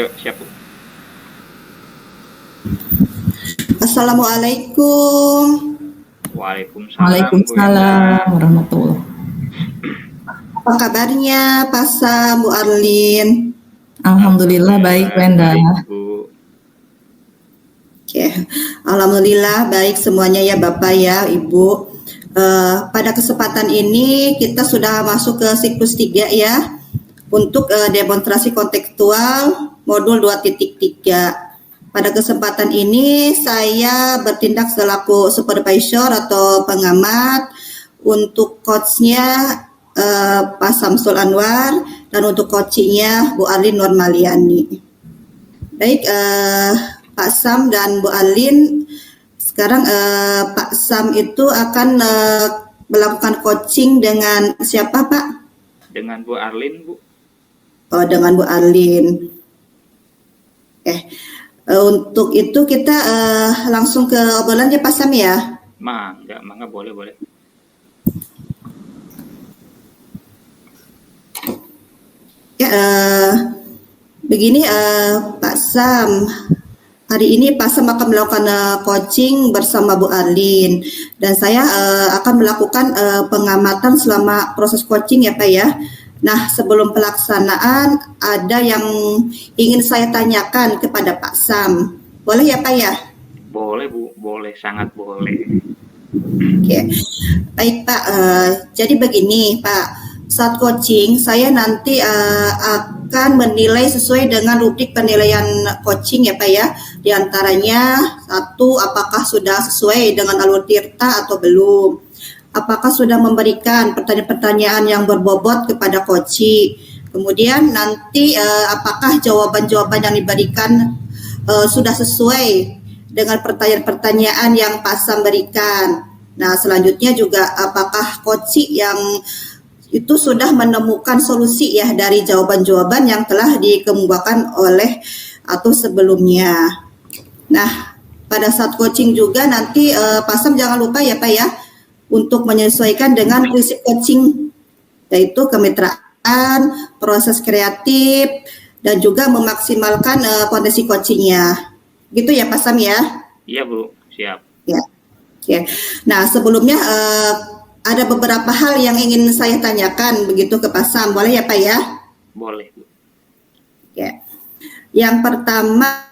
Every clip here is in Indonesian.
Yuk, siap Bu. Assalamualaikum. Waalaikumsalam Bu Waalaikumsalam Enda. warahmatullahi. Apa kabarnya Pak Sam, Bu Arlin? Alhamdulillah baik, Wenda. Baik Bu. Oke, alhamdulillah baik semuanya ya Bapak ya Ibu. Pada kesempatan ini kita sudah masuk ke siklus 3 ya untuk demonstrasi kontekstual modul 2.3. Pada kesempatan ini saya bertindak selaku supervisor atau pengamat, untuk coachnya Pak Samsul Anwar, dan untuk coachingnya Bu Arlin Nurmaliani. Baik, Pak Sam dan Bu Arlin, sekarang Pak Sam itu akan melakukan coaching dengan siapa Pak? Dengan Bu Arlin Bu. Oh, dengan Bu Arlin. Untuk itu kita langsung ke obrolan ya Pak Sam ya. Mangga boleh. Ya, begini Pak Sam, hari ini Pak Sam akan melakukan coaching bersama Bu Arlin, dan saya akan melakukan pengamatan selama proses coaching ya Pak ya. Nah, sebelum pelaksanaan ada yang ingin saya tanyakan kepada Pak Sam. Boleh ya Pak ya? Boleh Bu, boleh, sangat boleh. Oke. Baik Pak, jadi begini Pak. Saat coaching, saya nanti akan menilai sesuai dengan rubrik penilaian coaching ya Pak ya. Di antaranya, 1, apakah sudah sesuai dengan alur tirta atau belum. Apakah sudah memberikan pertanyaan-pertanyaan yang berbobot kepada coachee. Kemudian nanti apakah jawaban-jawaban yang diberikan sudah sesuai dengan pertanyaan-pertanyaan yang Pak Sam berikan. Nah, selanjutnya juga apakah coachee yang itu sudah menemukan solusi ya dari jawaban-jawaban yang telah dikemukakan oleh atau sebelumnya. Nah, pada saat coaching juga nanti Pak Sam jangan lupa ya Pak ya, untuk menyesuaikan dengan prinsip coaching, yaitu kemitraan, proses kreatif, dan juga memaksimalkan potensi coachingnya. Gitu ya Pak Sam ya? Iya Bu, siap. Ya. Oke. Nah, sebelumnya ada beberapa hal yang ingin saya tanyakan begitu ke Pak Sam, boleh ya Pak ya? Boleh Bu. Ya. Yang pertama,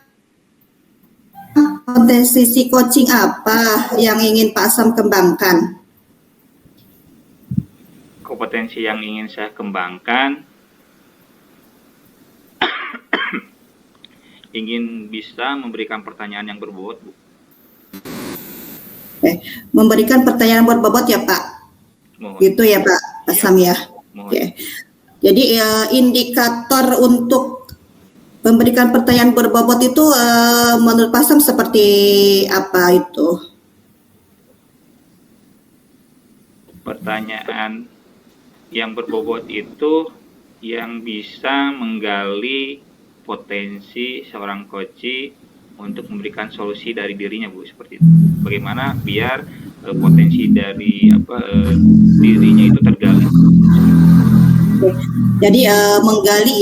potensi coaching apa yang ingin Pak Sam kembangkan? Kompetensi yang ingin saya kembangkan ingin bisa memberikan pertanyaan yang berbobot Bu. Memberikan pertanyaan berbobot ya Pak? Mohon. Gitu ya Pak Sam ya. Mohon. Jadi indikator untuk memberikan pertanyaan berbobot itu menurut Pak Sam seperti apa itu? Pertanyaan yang berbobot itu yang bisa menggali potensi seorang coachee untuk memberikan solusi dari dirinya Bu, seperti itu. Bagaimana biar potensi dari dirinya itu tergali. Jadi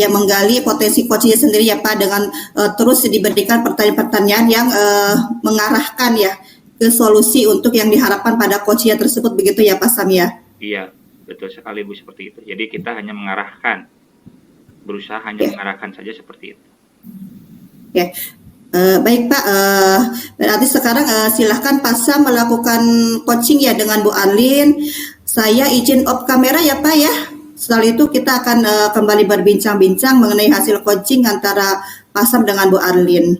menggali potensi coachnya sendiri ya Pak, dengan terus diberikan pertanyaan-pertanyaan yang mengarahkan ya ke solusi untuk yang diharapkan pada coachnya tersebut, begitu ya Pak Sam ya? Iya, betul sekali Bu, seperti itu. Jadi kita hanya mengarahkan, berusaha hanya mengarahkan saja seperti itu. Oke. Baik Pak, berarti sekarang silahkan Pak Sam melakukan coaching ya dengan Bu Arlin. Saya izin off kamera ya Pak ya. Setelah itu kita akan kembali berbincang-bincang mengenai hasil coaching antara Pak Sam dengan Bu Arlin.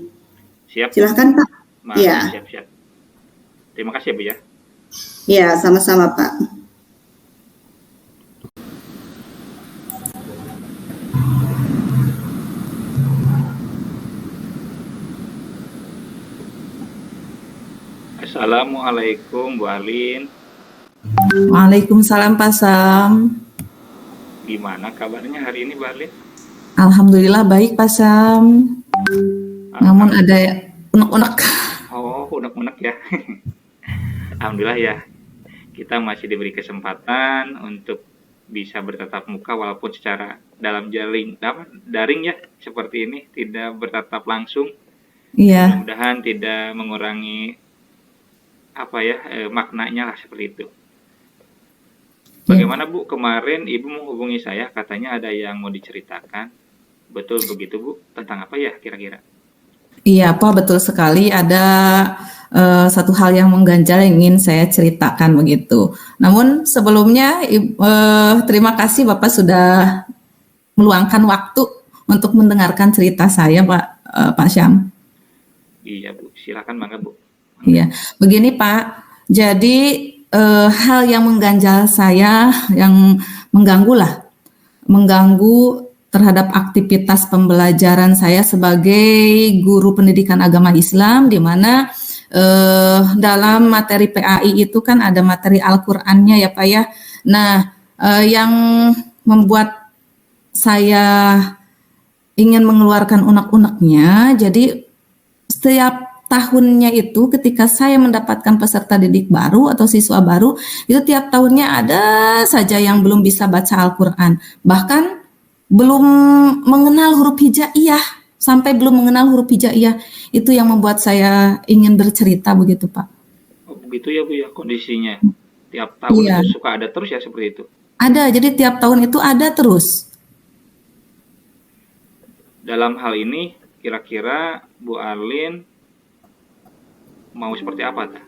Siap. Silahkan Pak. Ya. Siap. Terima kasih Bu ya. Ya, sama-sama Pak. Assalamualaikum Bu Arlin. Waalaikumsalam Pak Sam. Gimana kabarnya hari ini Bu Arlin? Alhamdulillah baik Pak Sam. Namun ada unek-unek. Oh, unek-unek ya. Alhamdulillah ya. Kita masih diberi kesempatan untuk bisa bertatap muka walaupun secara daring ya, seperti ini, tidak bertatap langsung. Iya, Mudah-mudahan tidak mengurangi maknanya lah seperti itu. Bagaimana Bu, kemarin Ibu menghubungi saya, katanya ada yang mau diceritakan. Betul begitu Bu? Tentang apa ya kira-kira? iya Pak, betul sekali ada satu hal yang mengganjal yang ingin saya ceritakan begitu. Namun sebelumnya terima kasih Bapak sudah meluangkan waktu untuk mendengarkan cerita saya Pak Syam. Iya Bu, silakan mangga Bu. Iya, begini Pak. Jadi hal yang mengganjal saya, yang mengganggu terhadap aktivitas pembelajaran saya sebagai guru pendidikan agama Islam, di mana dalam materi PAI itu kan ada materi Al-Qur'annya ya Pak ya. Nah, yang membuat saya ingin mengeluarkan unek-uneknya, jadi setiap tahunnya itu ketika saya mendapatkan peserta didik baru atau siswa baru, itu tiap tahunnya ada saja yang belum bisa baca Al-Qur'an. Bahkan belum mengenal huruf hijaiyah, sampai belum mengenal huruf hijaiyah. Itu yang membuat saya ingin bercerita begitu, Pak. Oh, begitu ya Bu ya kondisinya. Tiap tahun Iya, itu suka ada terus ya seperti itu. ada. Jadi tiap tahun itu ada terus. Dalam hal ini, kira-kira Bu Arlin mau seperti apa Tah?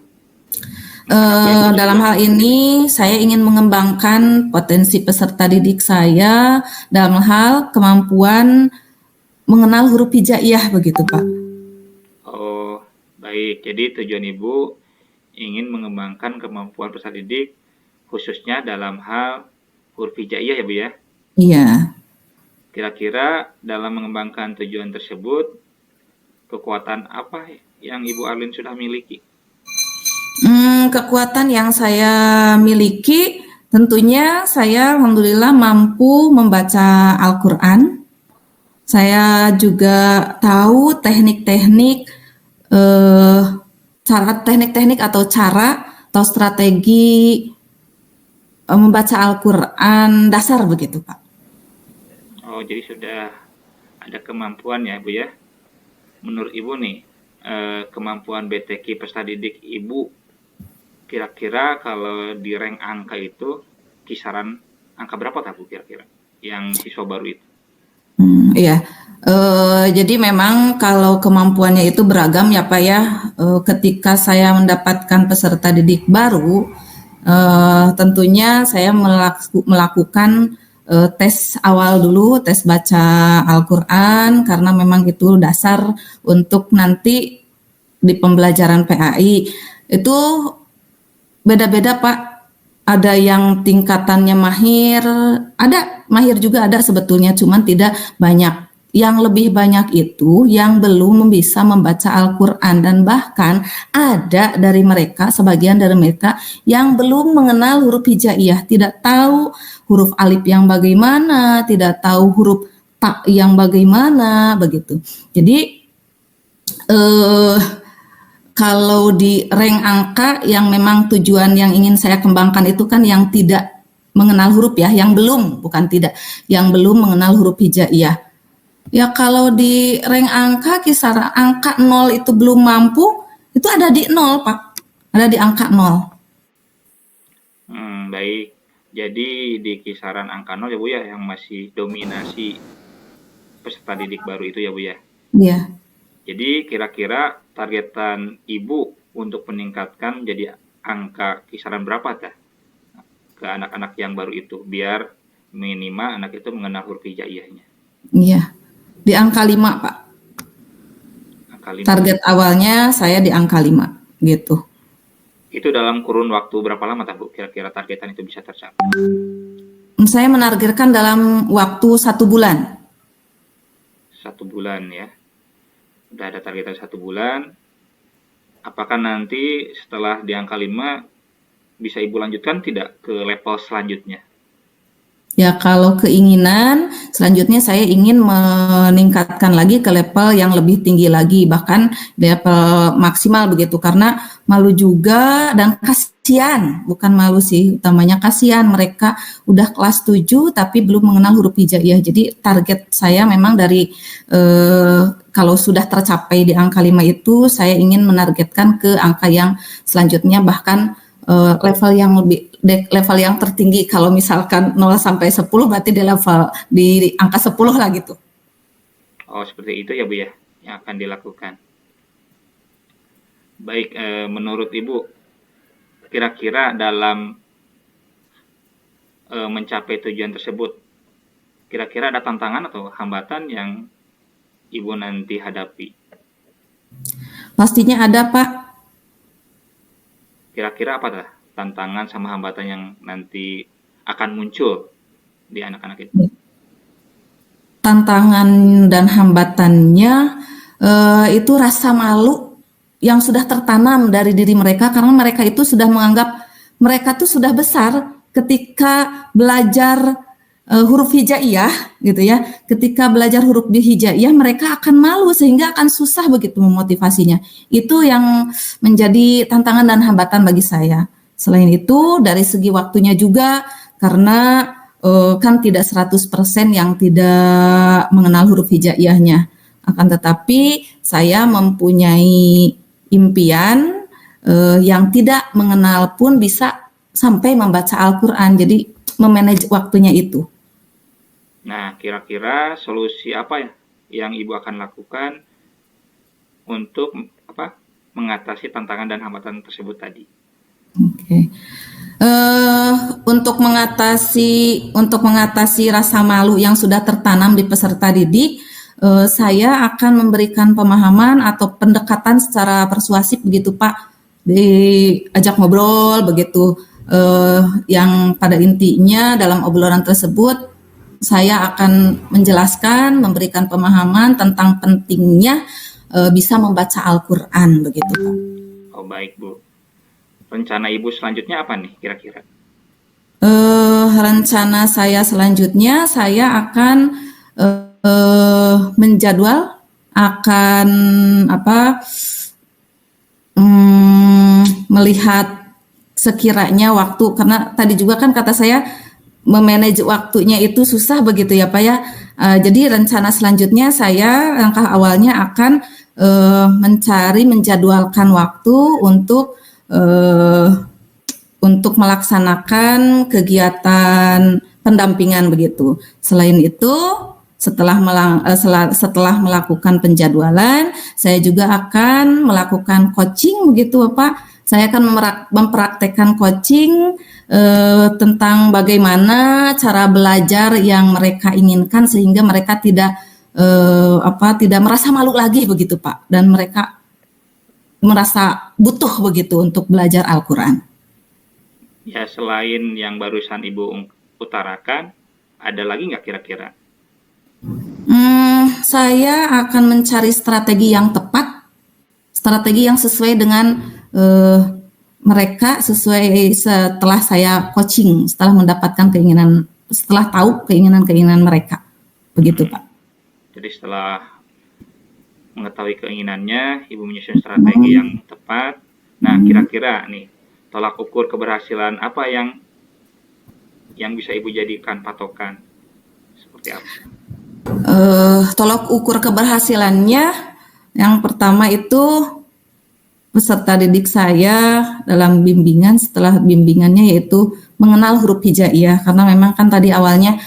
Dalam hal ini saya ingin mengembangkan potensi peserta didik saya dalam hal kemampuan mengenal huruf hijaiyah begitu, Pak. Oh, baik. Jadi tujuan Ibu ingin mengembangkan kemampuan peserta didik khususnya dalam hal huruf hijaiyah ya Bu ya. Iya. Kira-kira dalam mengembangkan tujuan tersebut, kekuatan apa yang Ibu Arlin sudah miliki? Kekuatan yang saya miliki tentunya saya alhamdulillah mampu membaca Al-Qur'an. Saya juga tahu teknik-teknik atau strategi membaca Al-Qur'an dasar begitu, Pak. Oh, jadi sudah ada kemampuan ya Bu ya. Menurut Ibu nih, kemampuan BTQ peserta didik Ibu kira-kira kalau di rank angka itu kisaran angka berapa Bu kira-kira yang siswa baru itu? Iya. Jadi memang kalau kemampuannya itu beragam ya Pak ya. Ketika saya mendapatkan peserta didik baru, tentunya saya melakukan tes awal dulu, tes baca Al-Qur'an karena memang itu dasar untuk nanti di pembelajaran PAI. Itu beda-beda Pak. Ada yang tingkatannya mahir, ada mahir juga ada sebetulnya, cuman tidak banyak. Yang lebih banyak itu yang belum bisa membaca Al-Qur'an, dan bahkan ada dari mereka, sebagian dari mereka yang belum mengenal huruf hijaiyah, tidak tahu huruf alif yang bagaimana, tidak tahu huruf ta yang bagaimana begitu. Jadi kalau di rank angka yang memang tujuan yang ingin saya kembangkan itu kan yang tidak mengenal huruf ya, yang belum, bukan tidak, yang belum mengenal huruf hijaiyah. Ya kalau di rank angka kisaran angka 0 itu belum mampu, itu ada di 0 Pak, ada di angka 0. Baik. Jadi di kisaran angka 0 ya Bu ya, yang masih dominasi peserta didik baru itu ya Bu ya. Iya. Jadi kira-kira targetan Ibu untuk meningkatkan jadi angka kisaran berapa Tah ke anak-anak yang baru itu biar minimal anak itu mengenal huruf hijaiyahnya? Iya. Di angka 5 Pak. Angka 5. Target awalnya saya di angka 5 gitu. Itu dalam kurun waktu berapa lama Tah Bu kira-kira targetan itu bisa tercapai? Saya menargetkan dalam waktu 1 bulan. 1 bulan ya. Udah ada targetan 1 bulan. Apakah nanti setelah di angka 5 bisa Ibu lanjutkan tidak ke level selanjutnya? Ya kalau keinginan selanjutnya saya ingin meningkatkan lagi ke level yang lebih tinggi lagi, bahkan level maksimal begitu, karena malu juga dan kasihan kasihan, bukan malu sih, utamanya kasihan mereka udah kelas 7 tapi belum mengenal huruf hijaiyah. Jadi target saya memang dari kalau sudah tercapai di angka 5 itu, saya ingin menargetkan ke angka yang selanjutnya, bahkan level yang tertinggi. Kalau misalkan 0 sampai 10 berarti di angka 10 lah gitu. Oh, seperti itu ya Bu ya, yang akan dilakukan. Baik, menurut Ibu, kira-kira dalam mencapai tujuan tersebut, kira-kira ada tantangan atau hambatan yang Ibu nanti hadapi? Pastinya ada, Pak. Kira-kira apa dah tantangan sama hambatan yang nanti akan muncul di anak-anak itu? Tantangan dan hambatannya itu rasa malu yang sudah tertanam dari diri mereka, karena mereka itu sudah menganggap mereka tuh sudah besar ketika belajar huruf hijaiyah gitu ya. Ketika belajar huruf di hijaiyah mereka akan malu sehingga akan susah begitu memotivasinya. Itu yang menjadi tantangan dan hambatan bagi saya. Selain itu dari segi waktunya juga, karena kan tidak 100% yang tidak mengenal huruf hijaiyahnya. Akan tetapi saya mempunyai impian yang tidak mengenal pun bisa sampai membaca Al-Quran. Jadi memanage waktunya itu. Nah, kira-kira solusi apa ya yang Ibu akan lakukan untuk mengatasi tantangan dan hambatan tersebut tadi? Oke. Untuk mengatasi rasa malu yang sudah tertanam di peserta didik, saya akan memberikan pemahaman atau pendekatan secara persuasif begitu Pak, diajak ngobrol begitu, yang pada intinya dalam obrolan tersebut saya akan menjelaskan, memberikan pemahaman tentang pentingnya bisa membaca Al-Quran begitu Pak. Oh baik Bu. Rencana Ibu selanjutnya apa nih kira-kira? Rencana saya selanjutnya saya akan menjadwal, akan melihat sekiranya waktu, karena tadi juga kan kata saya memanage waktunya itu susah begitu ya Pak ya. Jadi rencana selanjutnya saya langkah awalnya akan menjadwalkan waktu untuk melaksanakan kegiatan pendampingan begitu. Selain itu, setelah melakukan penjadwalan, saya juga akan melakukan coaching begitu Pak. Saya akan mempraktekkan coaching tentang bagaimana cara belajar yang mereka inginkan sehingga mereka tidak merasa malu lagi begitu Pak, dan mereka merasa butuh begitu untuk belajar Al-Quran. Ya, selain yang barusan Ibu utarakan, ada lagi nggak kira-kira? Saya akan mencari strategi yang tepat, strategi yang sesuai dengan mereka, sesuai setelah saya coaching, setelah mendapatkan setelah tahu keinginan mereka, begitu Pak. Jadi setelah mengetahui keinginannya, Ibu menyusun strategi yang tepat. Nah, kira-kira nih, tolak ukur keberhasilan apa yang bisa Ibu jadikan patokan? Seperti apa? Tolak ukur keberhasilannya, yang pertama itu peserta didik saya dalam bimbingan, setelah bimbingannya yaitu mengenal huruf hijaiyah, karena memang kan tadi awalnya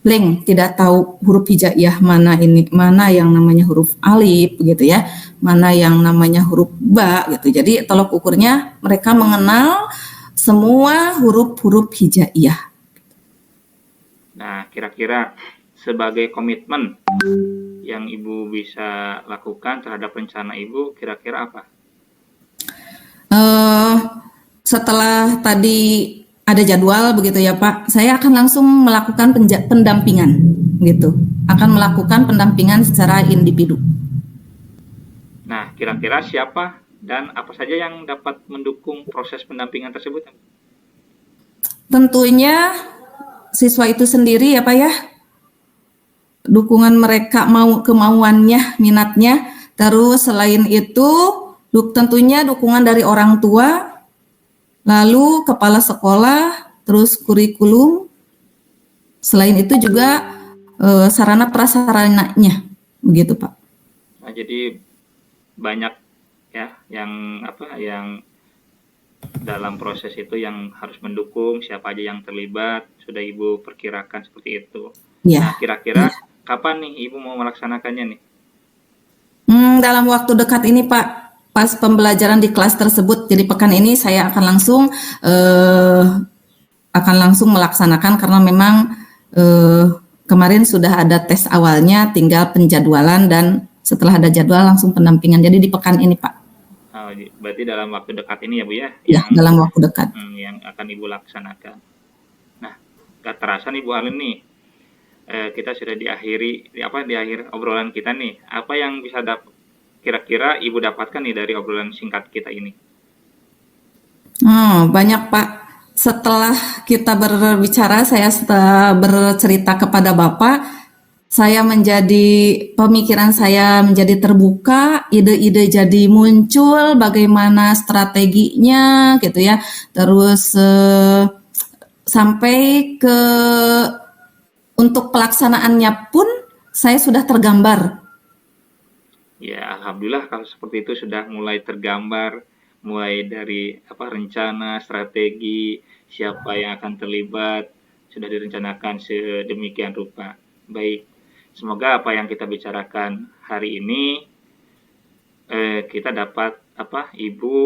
blank, tidak tahu huruf hijaiyah mana yang namanya huruf alif gitu ya, mana yang namanya huruf ba gitu. Jadi tolak ukurnya mereka mengenal semua huruf-huruf hijaiyah. Nah, kira-kira sebagai komitmen yang Ibu bisa lakukan terhadap rencana Ibu, kira-kira apa? Setelah tadi ada jadwal begitu ya Pak, saya akan langsung melakukan pendampingan gitu. Akan melakukan pendampingan secara individu. Nah, kira-kira siapa dan apa saja yang dapat mendukung proses pendampingan tersebut? Tentunya siswa itu sendiri ya Pak ya. Dukungan mereka, kemauannya, minatnya. Terus selain itu tentunya dukungan dari orang tua, lalu kepala sekolah, terus kurikulum, selain itu juga sarana prasarananya, begitu Pak. Nah, jadi banyak ya yang dalam proses itu yang harus mendukung, siapa aja yang terlibat, sudah Ibu perkirakan seperti itu. Nah, Ya. kira-kira kapan nih Ibu mau melaksanakannya nih? Dalam waktu dekat ini Pak, pas pembelajaran di kelas tersebut, jadi pekan ini saya akan langsung melaksanakan karena memang kemarin sudah ada tes awalnya, tinggal penjadwalan dan setelah ada jadwal langsung pendampingan. Jadi di pekan ini Pak. Oh, berarti dalam waktu dekat ini ya Bu ya, Ya, dalam waktu dekat. yang akan Ibu laksanakan. Nah, gak terasa nih Bu Alin nih, kita sudah di akhir obrolan kita nih. Apa yang bisa kira-kira Ibu dapatkan nih dari obrolan singkat kita ini? Banyak Pak. Setelah kita berbicara, saya bercerita kepada Bapak, pemikiran saya menjadi terbuka, ide-ide jadi muncul, bagaimana strateginya gitu ya. Terus sampai ke untuk pelaksanaannya pun saya sudah tergambar. Ya, alhamdulillah kalau seperti itu sudah mulai tergambar, mulai dari rencana, strategi, siapa yang akan terlibat, sudah direncanakan sedemikian rupa. Baik, semoga apa yang kita bicarakan hari ini kita dapat Ibu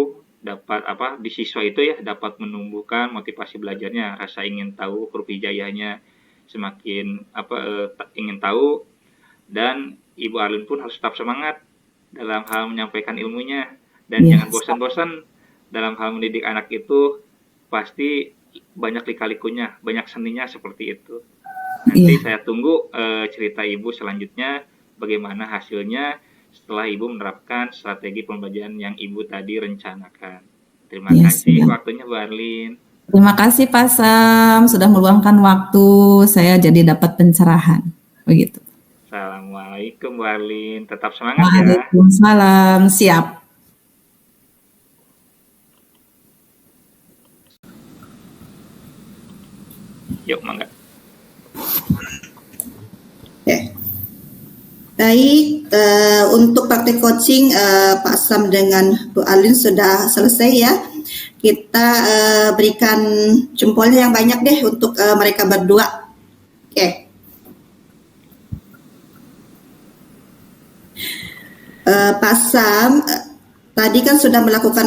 dapat di siswa itu ya dapat menumbuhkan motivasi belajarnya, rasa ingin tahu huruf hijaiyahnya semakin ingin tahu, dan Ibu Arlin pun harus tetap semangat dalam hal menyampaikan ilmunya dan jangan bosan-bosan dalam hal mendidik anak itu, pasti banyak lika-likunya, banyak seninya seperti itu. Nanti saya tunggu cerita Ibu selanjutnya bagaimana hasilnya setelah Ibu menerapkan strategi pembelajaran yang Ibu tadi rencanakan. Terima kasih waktunya Bu Arlin. Terima kasih Pak Sam sudah meluangkan waktu, saya jadi dapat pencerahan. Begitu. Assalamualaikum Bu Arlin, tetap semangat ya. Waalaikumsalam, siap. Yuk, mangga. Baik, untuk praktik coaching Pak Sam dengan Bu Arlin sudah selesai ya. Kita berikan jempolnya yang banyak deh untuk mereka berdua. Oke. Pak Sam, tadi kan sudah melakukan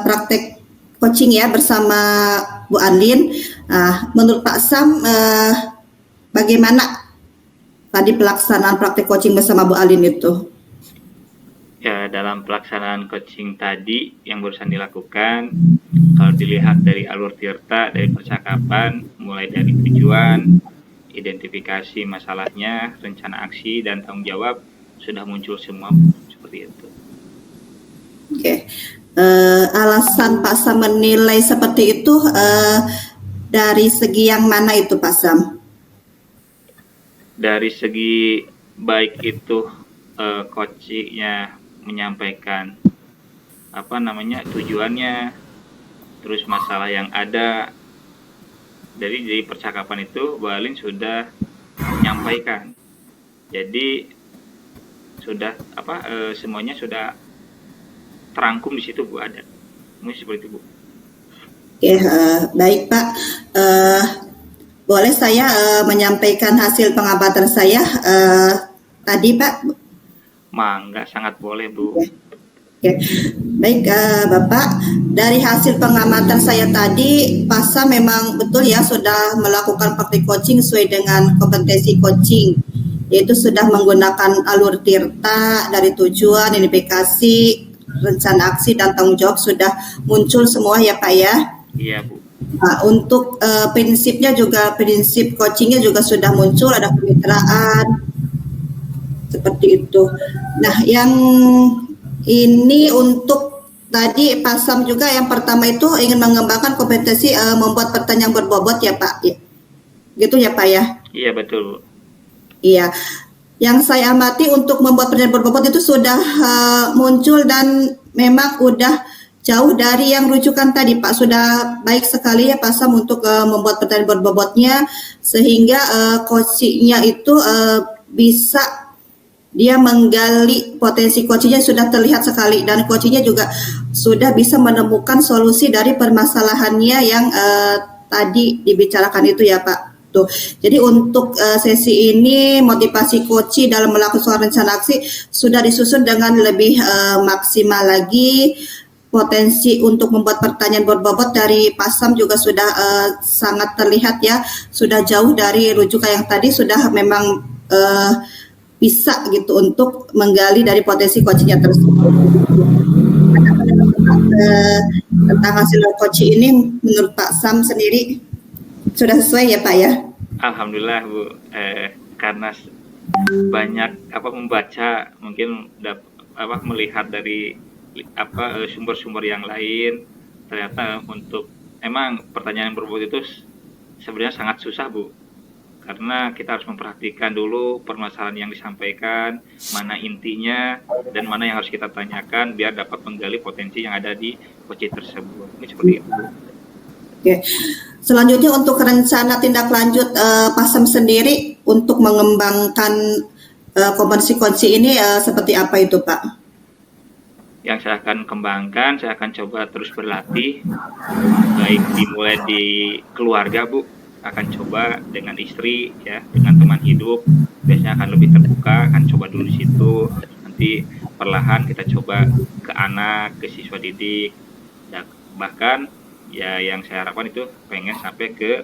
praktek coaching ya bersama Bu Arlin. Menurut Pak Sam, bagaimana tadi pelaksanaan praktek coaching bersama Bu Arlin itu? Ya, dalam pelaksanaan coaching tadi yang barusan dilakukan, kalau dilihat dari alur tirta, dari percakapan, mulai dari tujuan, identifikasi masalahnya, rencana aksi, dan tanggung jawab, sudah muncul semua seperti itu. Oke. Alasan Pak Sam menilai seperti itu dari segi yang mana itu Pak Sam? Dari segi baik itu coachingnya menyampaikan tujuannya, terus masalah yang ada, dari percakapan itu Bu Arlin sudah menyampaikan, jadi sudah semuanya sudah terangkum di situ Bu, ada mungkin seperti itu Bu. Oke, baik Pak, boleh saya menyampaikan hasil pengamatan saya tadi Pak? Mangga, sangat boleh Bu. Oke. Baik Bapak, dari hasil pengamatan saya tadi, Pak Sam memang betul ya sudah melakukan praktik coaching sesuai dengan kompetensi coaching, yaitu sudah menggunakan alur tirta dari tujuan, identifikasi, rencana aksi, dan tanggung jawab sudah muncul semua ya Pak ya? Iya Bu. Untuk prinsipnya juga, prinsip coachingnya juga sudah muncul, ada kemitraan, seperti itu. Nah, yang ini untuk tadi Pak Sam juga yang pertama itu ingin mengembangkan kompetensi membuat pertanyaan berbobot ya Pak, gitu ya Pak ya? Iya betul. Iya, yang saya amati untuk membuat pertanyaan berbobot itu sudah muncul dan memang udah jauh dari yang rujukan tadi Pak. Sudah baik sekali ya Pak Sam untuk membuat pertanyaan berbobotnya sehingga coachingnya itu bisa dia menggali potensi coachingnya sudah terlihat sekali dan coachingnya juga sudah bisa menemukan solusi dari permasalahannya yang tadi dibicarakan itu ya Pak. Tuh. Jadi untuk sesi ini motivasi coaching dalam melakukan rencana aksi sudah disusun dengan lebih maksimal lagi. Potensi untuk membuat pertanyaan berbobot dari Pak Sam juga sudah sangat terlihat ya, sudah jauh dari rujukan yang tadi sudah memang bisa gitu untuk menggali dari potensi coachingnya tersebut. Tentang hasil coaching ini menurut Pak Sam sendiri sudah sesuai ya Pak ya? Alhamdulillah Bu, karena banyak membaca mungkin melihat dari sumber-sumber yang lain, ternyata untuk emang pertanyaan berbobot itu sebenarnya sangat susah Bu, karena kita harus memperhatikan dulu permasalahan yang disampaikan, mana intinya dan mana yang harus kita tanyakan biar dapat menggali potensi yang ada di coaching tersebut. Ini seperti itu. Oke. Selanjutnya untuk rencana tindak lanjut Pak Sam sendiri untuk mengembangkan kompetensi coaching ini seperti apa itu Pak? Yang saya akan kembangkan, saya akan coba terus berlatih, baik dimulai di keluarga Bu, akan coba dengan istri ya, dengan teman hidup, biasanya akan lebih terbuka, akan coba dulu di situ, nanti perlahan kita coba ke anak, ke siswa didik, dan bahkan ya yang saya harapkan itu pengen sampai ke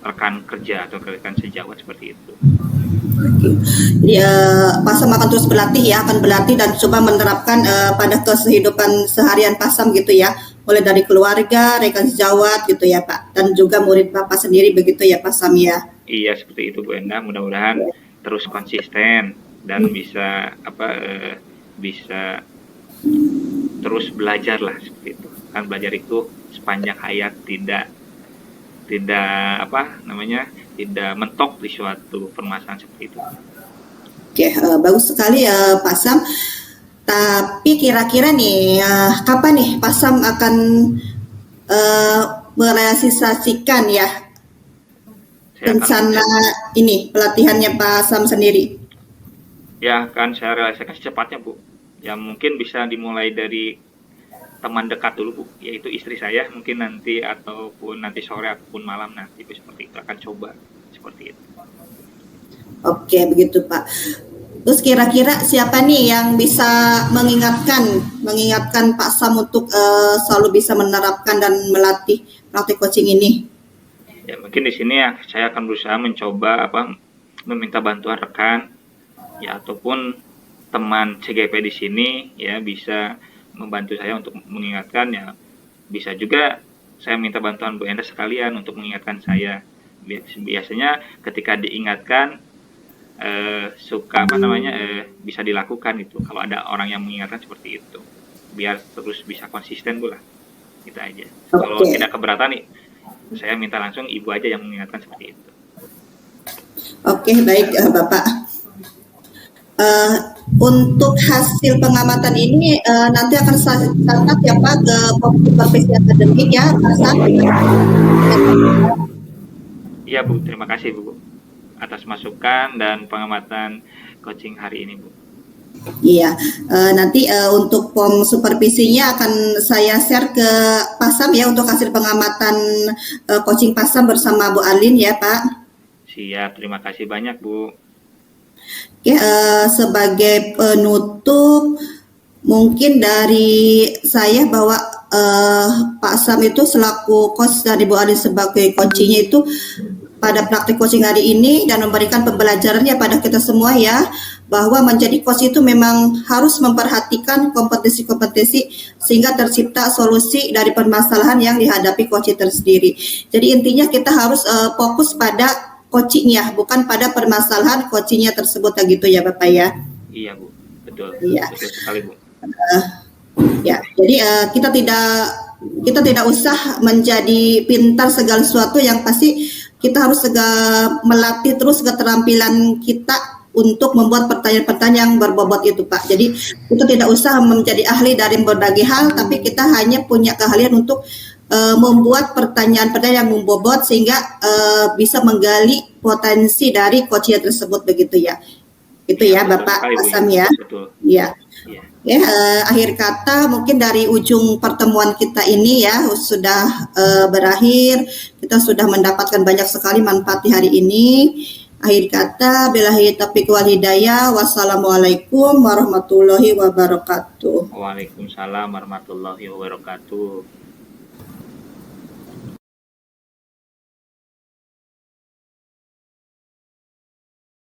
rekan kerja atau rekan sejawat seperti itu. Jadi Pak Sam akan terus berlatih ya, akan berlatih dan coba menerapkan pada kehidupan seharian Pak Sam gitu ya, mulai dari keluarga, rekan sejawat gitu ya Pak, dan juga murid Bapak sendiri begitu ya Pak Sam ya. Iya seperti itu Bu Enda, mudah-mudahan terus konsisten dan bisa bisa terus belajar lah seperti itu. Kan belajar itu sepanjang hayat, tidak tidak mentok di suatu permasalahan seperti itu. Oke, bagus sekali ya Pak Sam. Tapi kira-kira nih, kapan nih Pak Sam akan merealisasikan ya rencana ini pelatihannya Pak Sam sendiri? Ya, akan saya realisasikan secepatnya Bu. Ya mungkin bisa dimulai dari teman dekat dulu Bu, yaitu istri saya mungkin nanti ataupun nanti sore ataupun malam nanti seperti itu, akan coba seperti itu. Oke, begitu Pak. Terus kira-kira siapa nih yang bisa mengingatkan Pak Sam untuk selalu bisa menerapkan dan melatih praktik coaching ini? Ya mungkin di sini ya saya akan berusaha mencoba meminta bantuan rekan ya ataupun teman CGP di sini ya bisa membantu saya untuk mengingatkan ya, bisa juga saya minta bantuan Bu Enda sekalian untuk mengingatkan saya. Biasanya ketika diingatkan suka bisa dilakukan itu kalau ada orang yang mengingatkan seperti itu, biar terus bisa konsisten Bu lah, gitu aja. Okay. Kalau tidak keberatan nih saya minta langsung Ibu aja yang mengingatkan seperti itu. Oke, baik Bapak. Untuk hasil pengamatan ini nanti akan saya catat ya Pak ke Supervisi Akademik ya Pak Sam. Iya Bu, terima kasih Bu atas masukan dan pengamatan coaching hari ini Bu. Iya, nanti untuk form supervisinya akan saya share ke Pak Sam ya untuk hasil pengamatan coaching Pak Sam bersama Bu Arlin ya Pak. Siap, terima kasih banyak Bu. Oke, sebagai penutup mungkin dari saya bahwa Pak Sam itu selaku coach dan Ibu Arlin sebagai coachingnya itu pada praktik coaching hari ini dan memberikan pembelajarannya pada kita semua ya, bahwa menjadi coach itu memang harus memperhatikan kompetensi-kompetensi sehingga tercipta solusi dari permasalahan yang dihadapi coach tersendiri. Jadi intinya kita harus fokus pada coachingnya, bukan pada permasalahan coachingnya tersebut gitu ya Bapak ya. Iya Bu, betul. Iya. Betul sekali Bu. Ya, jadi kita tidak usah menjadi pintar segala sesuatu, yang pasti kita harus melatih terus keterampilan kita untuk membuat pertanyaan-pertanyaan yang berbobot itu Pak. Jadi kita tidak usah menjadi ahli dari berbagai hal, tapi kita hanya punya keahlian untuk membuat pertanyaan-pertanyaan yang membobot sehingga bisa menggali potensi dari coaching tersebut begitu ya. Itu ya Bapak Asam ya. Betul. Ya. Ya, akhir kata mungkin dari ujung pertemuan kita ini ya sudah berakhir. Kita sudah mendapatkan banyak sekali manfaat di hari ini. Akhir kata, billahi taufiq wal hidayah. Wassalamualaikum warahmatullahi wabarakatuh. Waalaikumsalam warahmatullahi wabarakatuh.